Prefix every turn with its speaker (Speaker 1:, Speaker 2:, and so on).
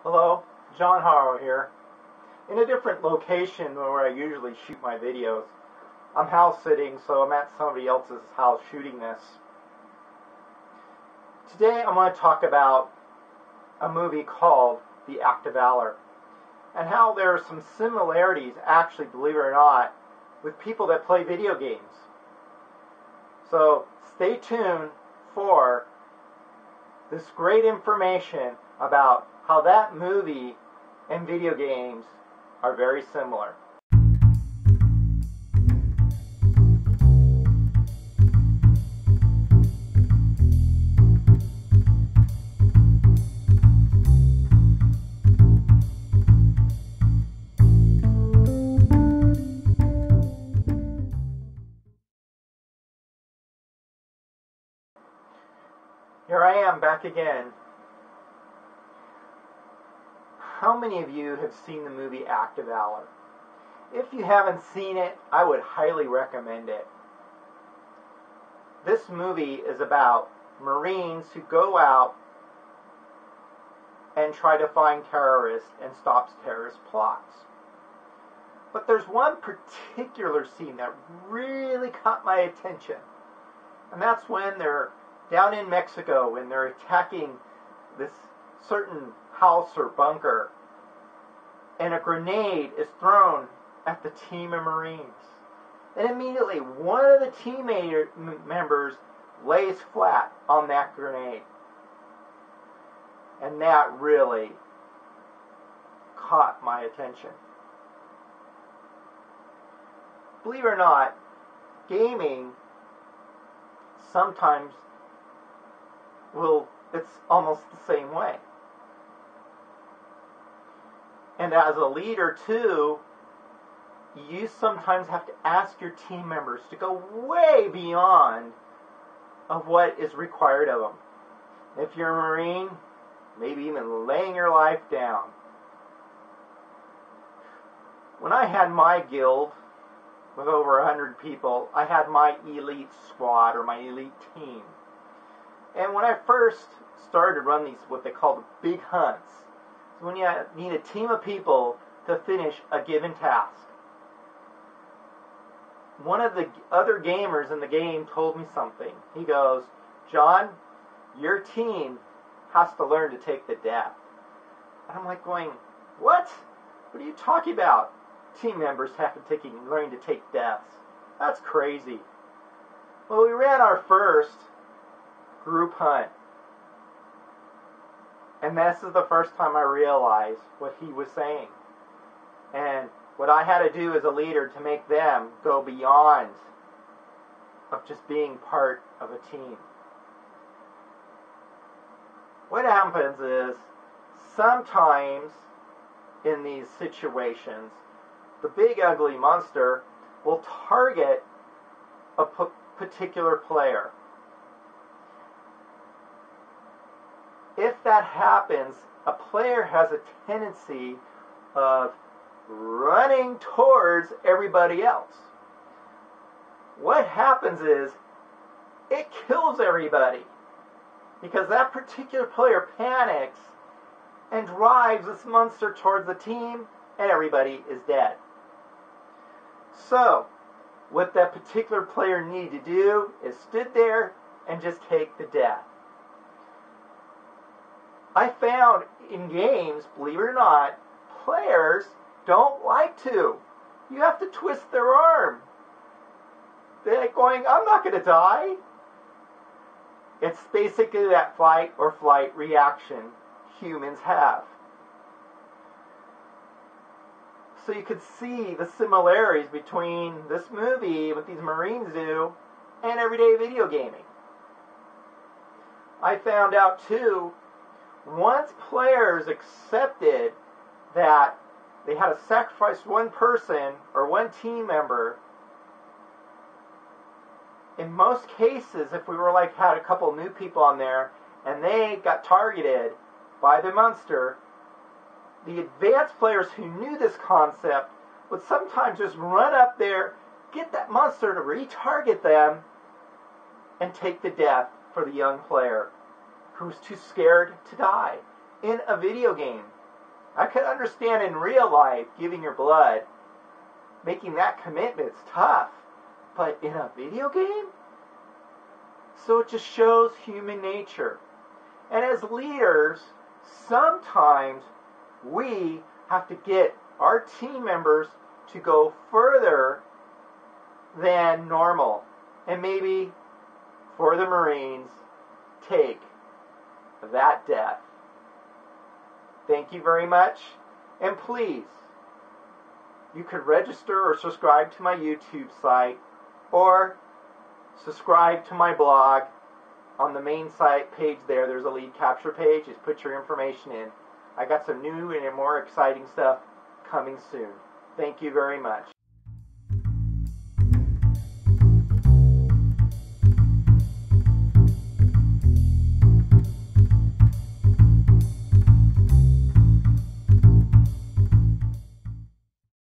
Speaker 1: Hello, John Haro here. In a different location where I usually shoot my videos. I'm house sitting, so I'm at somebody else's house shooting this. Today I'm going to talk about a movie called The Act of Valor and how there are some similarities, actually, believe it or not, with people that play video games. So stay tuned for this great information about how that movie and video games are very similar. Here I am back again. How many of you have seen the movie Act of Valor? If you haven't seen it, I would highly recommend it. This movie is about Marines who go out and try to find terrorists and stops terrorist plots. But there's one particular scene that really caught my attention. And that's when they're down in Mexico when they're attacking this certain house or bunker, and a grenade is thrown at the team of Marines. And immediately one of the team members lays flat on that grenade. And that really caught my attention. Believe it or not, gaming sometimes it's almost the same way. And as a leader too, you sometimes have to ask your team members to go way beyond of what is required of them. If you're a Marine, maybe even laying your life down. When I had my guild with over 100 people, I had my elite squad or my elite team. And when I first started to run these, what they call the big hunts, so when you need a team of people to finish a given task. One of the other gamers in the game told me something. He goes, "John, your team has to learn to take the death." And I'm like going, what? What are you talking about? Team members have to learn to take deaths. That's crazy. Well, we ran our first group hunt. And this is the first time I realized what he was saying. And what I had to do as a leader to make them go beyond of just being part of a team. What happens is, sometimes in these situations, the big ugly monster will target a particular player. If that happens, a player has a tendency of running towards everybody else. What happens is, it kills everybody, because that particular player panics and drives this monster towards the team, and everybody is dead. So, what that particular player needed to do is stood there and just take the death. I found in games, believe it or not, players don't like to. You have to twist their arm. They're like going, "I'm not going to die." It's basically that fight or flight reaction humans have. So you could see the similarities between this movie, what these Marines do, and everyday video gaming. I found out too, once players accepted that they had to sacrifice one person or one team member, in most cases, if we were had a couple new people on there and they got targeted by the monster, the advanced players who knew this concept would sometimes just run up there, get that monster to retarget them, and take the death for the young player who's too scared to die in a video game. I could understand in real life giving your blood, making that commitment is tough. But in a video game? So it just shows human nature. And as leaders, sometimes we have to get our team members to go further than normal. And maybe, for the Marines, take that death. Thank you very much. And please, you could register or subscribe to my YouTube site, or subscribe to my blog. On the main site page there's a lead capture page. Just put your information in. I got some new and more exciting stuff coming soon. Thank you very much.